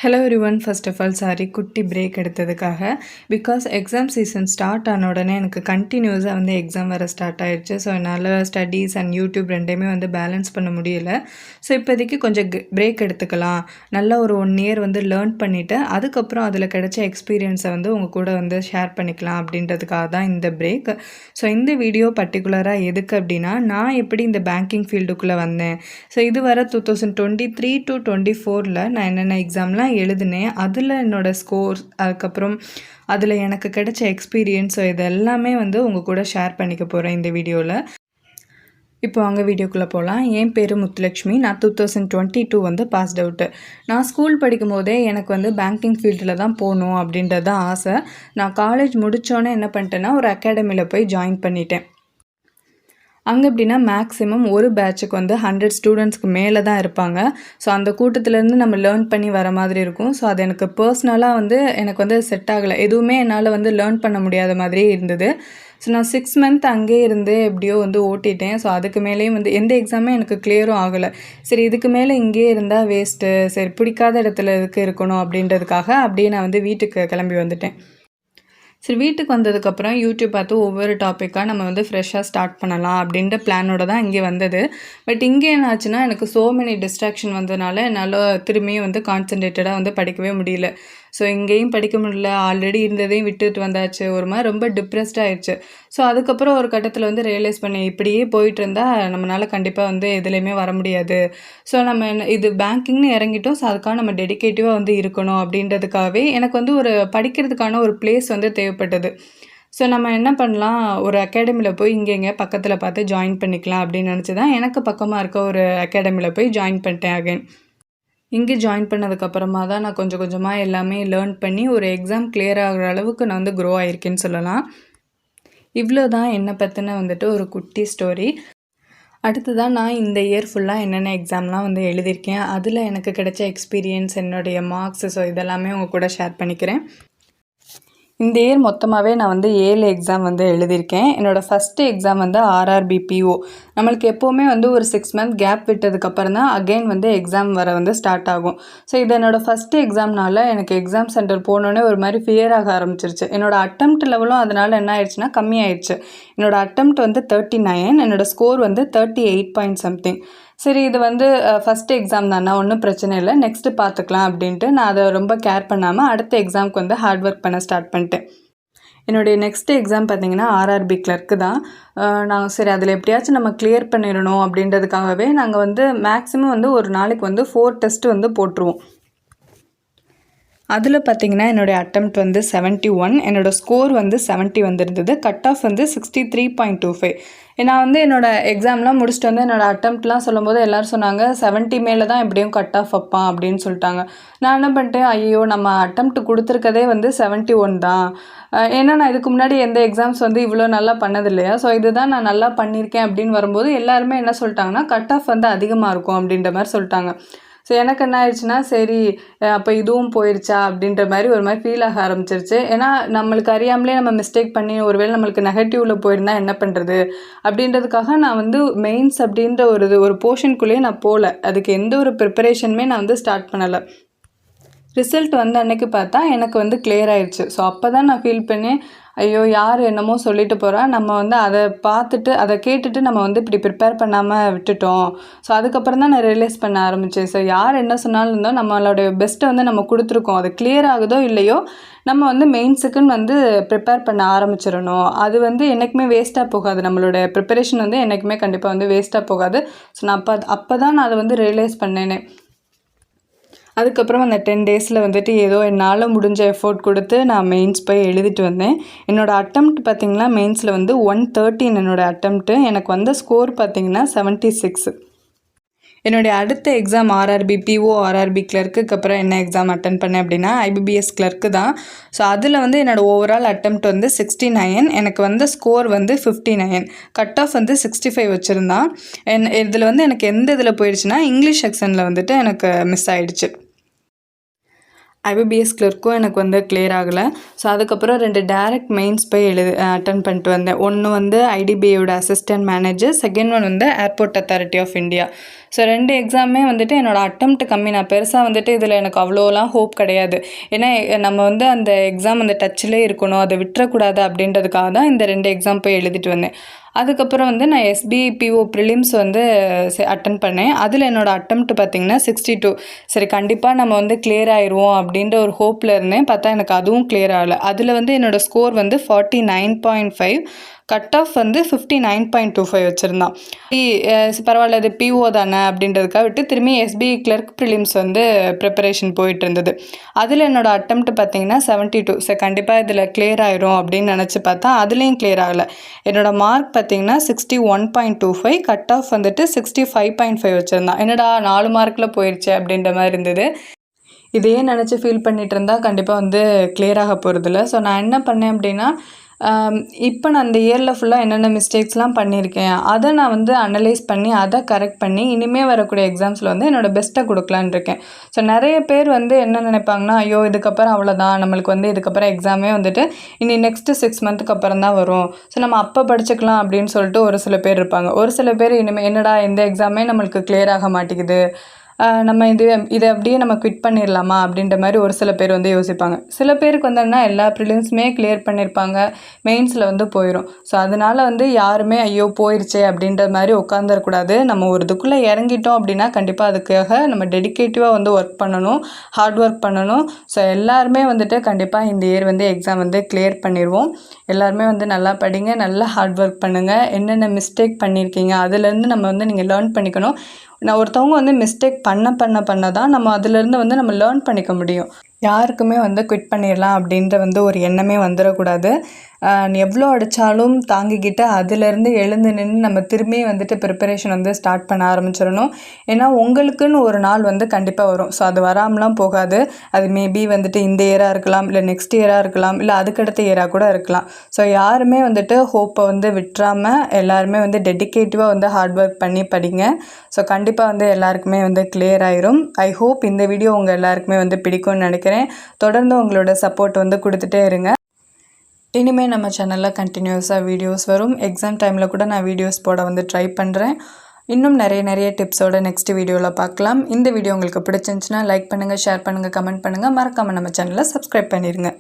Hello everyone. First of all sorry குட்டி break எடுத்ததுக்காக. Because exam season start ஆன உடனே எனக்கு கண்டினியூஸாக வந்து எக்ஸாம் வர ஸ்டார்ட் ஆயிடுச்சு. ஸோ என்னால் ஸ்டடீஸ் அண்ட் யூடியூப் ரெண்டையுமே வந்து பேலன்ஸ் பண்ண முடியலை. ஸோ இப்போதைக்கு கொஞ்சம் பிரேக் எடுத்துக்கலாம், நல்லா ஒரு 1 இயர் வந்து லேர்ன் பண்ணிவிட்டு அதுக்கப்புறம் அதில் கிடைச்ச எக்ஸ்பீரியன்ஸை வந்து உங்கள் கூட வந்து ஷேர் பண்ணிக்கலாம் அப்படின்றதுக்காக தான் இந்த பிரேக். ஸோ இந்த வீடியோ பர்டிகுலராக எதுக்கு அப்படின்னா, நான் எப்படி இந்த பேங்கிங் ஃபீல்டுக்குள்ளே வந்தேன், ஸோ இதுவரை 2023 to 24 நான் என்னென்ன எக்ஸாம்லாம் எழுதினேன், அதில் என்னோடய ஸ்கோர்ஸ், அதுக்கப்புறம் அதில் எனக்கு கிடைச்ச எக்ஸ்பீரியன்ஸ், ஸோ இது எல்லாமே வந்து உங்கள் கூட ஷேர் பண்ணிக்க போகிறேன் இந்த வீடியோவில். இப்போ அங்கே வீடியோக்குள்ளே போகலாம். என் பேர் முத்துலக்ஷ்மி. நான் 2022 வந்து பாஸ்ட் அவுட்டு. நான் ஸ்கூல் படிக்கும் போதே எனக்கு வந்து பேங்கிங் ஃபீல்டில் தான் போகணும் அப்படின்றது தான் ஆசை. நான் காலேஜ் முடித்தோன்னே என்ன பண்ணிட்டேன்னா, ஒரு அகாடமியில் போய் ஜாயின் பண்ணிட்டேன். அங்கே எப்படின்னா மேக்ஸிமம் ஒரு பேட்சுக்கு வந்து 100 ஸ்டூடெண்ட்ஸ்க்கு மேலே தான் இருப்பாங்க. ஸோ அந்த கூட்டத்துலேருந்து நம்ம லேர்ன் பண்ணி வர மாதிரி இருக்கும். ஸோ அது எனக்கு பர்சனலாக வந்து எனக்கு வந்து செட் ஆகலை. எதுவுமே என்னால் வந்து லேர்ன் பண்ண முடியாத மாதிரியே இருந்தது. ஸோ நான் 6 மந்த் அங்கேயே இருந்து எப்படியோ வந்து ஓட்டிட்டேன். ஸோ அதுக்கு மேலேயும் வந்து எந்த எக்ஸாமே எனக்கு கிளியரும் ஆகலை. சரி, இதுக்கு மேலே இங்கேயே இருந்தால் வேஸ்ட்டு, சரி பிடிக்காத இடத்துல எதுக்கு இருக்கணும் அப்படின்றதுக்காக அப்படியே நான் வந்து வீட்டுக்கு கிளம்பி வந்துட்டேன். சரி, வீட்டுக்கு வந்ததுக்கப்புறம் யூடியூப் பார்த்து ஒவ்வொரு டாப்பிக்காக நம்ம வந்து ஃப்ரெஷ்ஷாக ஸ்டார்ட் பண்ணலாம் அப்படின்ற பிளானோட தான் இங்கே வந்தது. பட் இங்கே என்ன ஆச்சுன்னா, எனக்கு ஸோ மெனி டிஸ்ட்ராக்ஷன் வந்ததுனால என்னால் திரும்பியும் வந்து கான்சன்ட்ரேட்டடாக வந்து படிக்கவே முடியல. ஸோ இங்கேயும் படிக்க முடியல, ஆல்ரெடி இருந்ததையும் விட்டுட்டு வந்தாச்சு, ஒரு மாதிரி ரொம்ப டிப்ரெஸ்டாக ஆயிடுச்சு. ஸோ அதுக்கப்புறம் ஒரு கட்டத்தில் வந்து ரியலைஸ் பண்ணேன், இப்படியே போயிட்டு இருந்தால் நம்மளால் கண்டிப்பாக வந்து எதுலேயுமே வர முடியாது. ஸோ நம்ம இது பேங்கிங்னு இறங்கிட்டோம், ஸோ அதுக்காக நம்ம டெடிகேட்டிவாக வந்து இருக்கணும் அப்படின்றதுக்காகவே எனக்கு வந்து ஒரு படிக்கிறதுக்கான ஒரு பிளேஸ் வந்து தேவைப்பட்டது. ஸோ நம்ம என்ன பண்ணலாம், ஒரு அகாடமியில் போய் இங்கே பக்கத்தில் பார்த்து ஜாயின் பண்ணிக்கலாம் அப்படின்னு நினச்சி தான் எனக்கு பக்கமாக இருக்க ஒரு அகாடமியில் போய் ஜாயின் பண்ணிட்டேன் அகைன். இங்கே ஜாயின் பண்ணதுக்கப்புறமா தான் நான் கொஞ்சம் கொஞ்சமாக எல்லாமே லேர்ன் பண்ணி ஒரு எக்ஸாம் கிளியர் ஆகிற அளவுக்கு நான் வந்து க்ரோ ஆகிருக்கேன்னு சொல்லலாம். இவ்வளோ தான் என்னை பற்றின வந்துட்டு ஒரு குட்டி ஸ்டோரி. அடுத்ததான் நான் இந்த இயர் ஃபுல்லாக என்னென்ன எக்ஸாம்லாம் வந்து எழுதியிருக்கேன், அதில் எனக்கு கிடைச்ச எக்ஸ்பீரியன்ஸ், என்னுடைய மார்க்ஸு, ஸோ இதெல்லாமே உங்கள் கூட ஷேர் பண்ணிக்கிறேன். இந்த இயர் மொத்தமாகவே நான் வந்து 7 எக்ஸாம் வந்து எழுதியிருக்கேன். என்னோடய ஃபஸ்ட்டு எக்ஸாம் வந்து RRBPO. நம்மளுக்கு எப்போவுமே வந்து ஒரு 6 மந்த் கேப் விட்டதுக்கப்புறம் தான் அகெயின் வந்து எக்ஸாம் வர வந்து ஸ்டார்ட் ஆகும். ஸோ இது என்னோடய ஃபஸ்ட்டு எக்ஸாம்னால எனக்கு எக்ஸாம் சென்டர் போனோடனே ஒரு மாதிரி ஃபியர் ஆக ஆரம்பிச்சிருச்சு. என்னோடய அட்டெம்ப்ட் லெவலும் அதனால் என்ன ஆயிடுச்சுன்னா கம்மியாயிடுச்சு. என்னோடய அட்டெம்ப்ட் வந்து 39, என்னோடய ஸ்கோர் வந்து 38 பாயிண்ட் சம்திங். சரி, இது வந்து ஃபஸ்ட்டு எக்ஸாம் தானே, ஒன்றும் பிரச்சனை இல்லை, நெக்ஸ்ட்டு பார்த்துக்கலாம் அப்படின்ட்டு நான் அதை ரொம்ப கேர் பண்ணாமல் அடுத்த எக்ஸாமுக்கு வந்து ஹார்ட் ஒர்க் பண்ண ஸ்டார்ட் பண்ணிட்டேன். என்னுடைய நெக்ஸ்ட்டு எக்ஸாம் பார்த்திங்கன்னா RRB கிளர்க்கு தான். நான் சரி அதில் எப்படியாச்சும் நம்ம கிளியர் பண்ணிடணும் அப்படின்றதுக்காகவே நாங்கள் வந்து மேக்ஸிமம் வந்து ஒரு நாளைக்கு வந்து 4 டெஸ்ட்டு வந்து போட்டுருவோம். அதில் பார்த்திங்கன்னா என்னுடைய அட்டெம்ப்ட் வந்து 71, என்னோடய ஸ்கோர் வந்து 70 வந்திருந்தது. கட் ஆஃப் வந்து 63.25. நான் வந்து என்னோடய எக்ஸாம்லாம் முடிச்சுட்டு வந்து என்னோடய அட்டெம்ப்ட்லாம் சொல்லும்போது எல்லோரும் சொன்னாங்க 70 மேலே தான் எப்படியும் கட் ஆஃப் வைப்பான் அப்படின்னு சொல்லிட்டாங்க. நான் என்ன பண்ணிட்டேன், ஐயோ நம்ம அட்டெம்ப்ட் கொடுத்துருக்கதே வந்து 71 தான், ஏன்னா நான் இதுக்கு முன்னாடி எந்த எக்ஸாம்ஸ் வந்து இவ்வளோ நல்லா பண்ணது இல்லையா, ஸோ இதுதான் நான் நல்லா பண்ணியிருக்கேன் அப்படின்னு வரும்போது எல்லாருமே என்ன சொல்லிட்டாங்கன்னா கட் ஆஃப் வந்து அதிகமாக இருக்கும் அப்படின்ற மாதிரி சொல்லிட்டாங்க. ஸோ எனக்கு என்ன ஆயிடுச்சுன்னா, சரி அப்போ இதுவும் போயிடுச்சா அப்படின்ற மாதிரி ஒரு மாதிரி ஃபீல் ஆக ஆரம்பிச்சிருச்சு. ஏன்னா நம்மளுக்கு அறியாமலே நம்ம மிஸ்டேக் பண்ணி ஒருவேளை நம்மளுக்கு நெகட்டிவில் போயிருந்தால் என்ன பண்ணுறது அப்படின்றதுக்காக நான் வந்து மெயின்ஸ் அப்படின்ற ஒரு போர்ஷனுக்குள்ளேயே நான் போகல. அதுக்கு எந்த ஒரு ப்ரிப்பரேஷனுமே நான் வந்து ஸ்டார்ட் பண்ணலை. ரிசல்ட் வந்து அன்றைக்கி பார்த்தா எனக்கு வந்து கிளியர் ஆயிடுச்சு. ஸோ அப்போ தான் நான் ஃபீல் பண்ணி, ஐயோ யார் என்னமோ சொல்லிட்டு போகிறா, நம்ம வந்து அதை பார்த்துட்டு அதை கேட்டுட்டு நம்ம வந்து இப்படி ப்ரிப்பேர் பண்ணாமல் விட்டுட்டோம். ஸோ அதுக்கப்புறம் தான் நான் ரியலைஸ் பண்ண ஆரம்பித்தேன். ஸோ யார் என்ன சொன்னாலும் இருந்தோம், நம்மளோட பெஸ்ட்டை வந்து நம்ம கொடுத்துருக்கோம். அது கிளியர் ஆகுதோ இல்லையோ நம்ம வந்து மெயின்ஸுக்குன்னு வந்து ப்ரிப்பேர் பண்ண ஆரம்பிச்சிடணும். அது வந்து என்றைக்குமே வேஸ்ட்டாக போகாது, நம்மளோட ப்ரிப்பரேஷன் வந்து என்றைக்குமே கண்டிப்பாக வந்து வேஸ்ட்டாக போகாது. ஸோ நான் அப்போ தான் நான் அதை வந்து ரியலைஸ் பண்ணேனே. அதுக்கப்புறம் அந்த 10 டேஸில் வந்துட்டு ஏதோ என்னால் முடிஞ்ச எஃபோர்ட் கொடுத்து நான் மெயின்ஸ் போய் எழுதிட்டு வந்தேன். என்னோடய அட்டெம்ப்ட் பார்த்திங்கன்னா மெயின்ஸில் வந்து 113 என்னோடய அட்டெம்ப்ட்டு. எனக்கு வந்த ஸ்கோர் பார்த்திங்கன்னா 76. என்னுடைய அடுத்த எக்ஸாம் RRBPO, RRB கிளர்க்குக்கு அப்புறம் என்ன எக்ஸாம் அட்டன் பண்ணேன் அப்படின்னா IBBS கிளர்க்கு தான். ஸோ அதில் வந்து என்னோடய ஓவரால் அட்டெம்ப்ட் வந்து 69, எனக்கு வந்து ஸ்கோர் வந்து 59, கட் ஆஃப் வந்து 65 வச்சுருந்தான். இதில் வந்து எனக்கு எந்த இதில் போயிடுச்சுன்னா இங்கிலீஷ் செக்ஷனில் வந்துட்டு எனக்கு மிஸ் ஆகிடுச்சு. IBBS கிளர்க்கும் எனக்கு வந்து கிளியர் ஆகலை. ஸோ அதுக்கப்புறம் 2 டைரக்ட் மெயின்ஸ் போய் அட்டன் பண்ணிட்டு வந்தேன். ஒன்று வந்து IDBIயோட அசிஸ்டன்ட் மேனேஜர், செகண்ட் ஒன் வந்து airport authority of India. So 2 எக்ஸாமே வந்துட்டு என்னோடய அட்டெம்ப்ட் கம்மி. நான் பெருசாக வந்துட்டு இதில் எனக்கு அவ்வளோலாம் ஹோப் கிடையாது. ஏன்னா நம்ம வந்து அந்த எக்ஸாம் அந்த டச்சிலே இருக்கணும், அதை விட்டுறக்கூடாது அப்படின்றதுக்காக தான் இந்த 2 எக்ஸாம் போய் எழுதிட்டு வந்தேன். அதுக்கப்புறம் வந்து நான் SBPO ப்ரிலிம்ஸ் வந்து அட்டன் பண்ணேன். அதில் என்னோடய அட்டெம்ப்ட் பார்த்திங்கன்னா 62. சரி கண்டிப்பாக நம்ம வந்து கிளியர் ஆயிடுவோம் அப்படின்ற ஒரு ஹோப்பில் இருந்தேன். பார்த்தா எனக்கு அதுவும் கிளியர் ஆகலை. அதில் வந்து என்னோடய ஸ்கோர் வந்து 49.5, கட் ஆஃப் வந்து 59.25 வச்சுருந்தான். பரவாயில்ல இது PO தானே அப்படின்றதுக்காக விட்டு திரும்பி SB கிளர்க் ப்ரிலிம்ஸ் வந்து ப்ரிப்பரேஷன் போயிட்டு இருந்தது. அதில் என்னோடய அட்டெம்ப்ட் பார்த்திங்கன்னா 72. சரி கண்டிப்பாக இதில் கிளியர் ஆயிரும் அப்படின்னு நினச்சி பார்த்தா அதுலேயும் கிளியர் ஆகலை. என்னோடய மார்க் பார்த்திங்கன்னா 61.25, கட் ஆஃப் வந்துட்டு 65.5 வச்சுருந்தான். என்னடா 4 மார்க்கில் போயிடுச்சு அப்படின்ற மாதிரி இருந்தது. இதையே நினச்சி ஃபீல் பண்ணிகிட்டு இருந்தால் கண்டிப்பாக வந்து கிளியர் ஆக போகிறதில்ல. ஸோ நான் என்ன பண்ணேன் அப்படின்னா, இப்போ நான் அந்த இயரில் ஃபுல்லாக என்னென்ன மிஸ்டேக்ஸ்லாம் பண்ணியிருக்கேன் அதை நான் வந்து அனலைஸ் பண்ணி அதை கரெக்ட் பண்ணி இனிமேல் வரக்கூடிய எக்ஸாம்ஸில் வந்து என்னோடய பெஸ்ட்டை கொடுக்கலான்னு இருக்கேன். ஸோ நிறைய பேர் வந்து என்ன நினைப்பாங்கன்னா, ஐயோ இதுக்கப்புறம் அவ்வளோதான், நம்மளுக்கு வந்து இதுக்கப்புறம் எக்ஸாமே வந்துட்டு இனி நெக்ஸ்ட்டு 6 மந்த்துக்கு அப்புறம் தான் வரும், ஸோ நம்ம அப்போ படிச்சுக்கலாம் அப்படின்னு சொல்லிட்டு ஒரு சில பேர் இருப்பாங்க. ஒரு சில பேர் இனிமேல் என்னடா இந்த எக்ஸாமே நம்மளுக்கு கிளியர் ஆக மாட்டேங்குது, நம்ம இதை அப்படியே நம்ம குவிட் பண்ணிடலாமா அப்படின்ற மாதிரி ஒரு சில பேர் வந்து யோசிப்பாங்க. சில பேருக்கு வந்தோன்னா எல்லா ப்ரிலிம்ஸுமே கிளியர் பண்ணியிருப்பாங்க, மெயின்ஸில் வந்து போயிடும். ஸோ அதனால் வந்து யாருமே ஐயோ போயிடுச்சே அப்படின்ற மாதிரி உட்காந்துடக்கூடாது. நம்ம ஒரு இதுக்குள்ளே இறங்கிட்டோம் அப்படின்னா கண்டிப்பாக அதுக்காக நம்ம டெடிக்கேட்டிவாக வந்து ஒர்க் பண்ணணும், ஹார்ட் ஒர்க் பண்ணணும். ஸோ எல்லாருமே வந்துட்டு கண்டிப்பாக இந்த இயர் வந்து எக்ஸாம் வந்து கிளியர் பண்ணிடுவோம். எல்லாருமே வந்து நல்லா படிங்க, நல்லா ஹார்ட் ஒர்க் பண்ணுங்கள். என்னென்ன மிஸ்டேக் பண்ணியிருக்கீங்க அதுலேருந்து நம்ம வந்து நீங்கள் லேர்ன் பண்ணிக்கணும். ஒருத்தவங்க வந்து மிஸ்டேக் பண்ண தான் நம்ம அதுலேருந்து வந்து நம்ம லேர்ன் பண்ணிக்க முடியும். யாருக்குமே வந்து குவிட் பண்ணிடலாம் அப்படின்ற வந்து ஒரு எண்ணமே வந்துடக்கூடாது. எவ்வளோ அடித்தாலும் தாங்கிக்கிட்டு அதிலேருந்து எழுந்து நின்று நம்ம திரும்பி வந்துட்டு ப்ரிப்பரேஷன் வந்து ஸ்டார்ட் பண்ண ஆரம்பிச்சிடணும். ஏன்னா உங்களுக்குன்னு ஒரு நாள் வந்து கண்டிப்பாக வரும். ஸோ அது வராமலாம் போகாது. அது மேபி வந்துட்டு இந்த இயராக இருக்கலாம், இல்லை நெக்ஸ்ட் இயராக இருக்கலாம், இல்லை அதுக்கடுத்த இயராக கூட இருக்கலாம். ஸோ யாருமே வந்துட்டு ஹோப்பை வந்து விட்டுறாமல் எல்லாருமே வந்து டெடிக்கேட்டிவாக வந்து ஹார்ட் ஒர்க் பண்ணி படிங்க. ஸோ கண்டிப்பாக வந்து எல்லாருக்குமே வந்து கிளியர் ஆயிரும். ஐ ஹோப் இந்த வீடியோ உங்கள் எல்லாருக்குமே வந்து பிடிக்கும்னு நினைக்கிறேன். தொடர்ந்து உங்களோட சப்போர்ட் வந்து கொடுத்துட்டே இருங்க. இனிமேல் நம்ம சேனலில் கண்டினியூஸாக வீடியோஸ் வரும். எக்ஸாம் டைமில் கூட நான் வீடியோஸ் போட வந்து ட்ரை பண்ணுறேன். இன்னும் நிறைய டிப்ஸோட நெக்ஸ்ட் வீடியோவில் பார்க்கலாம். இந்த வீடியோ உங்களுக்கு பிடிச்சிருந்துச்சுன்னா லைக் பண்ணுங்கள், ஷேர் பண்ணுங்கள், கமெண்ட் பண்ணுங்கள். மறக்காமல் நம்ம சேனலை சப்ஸ்கிரைப் பண்ணிடுங்க.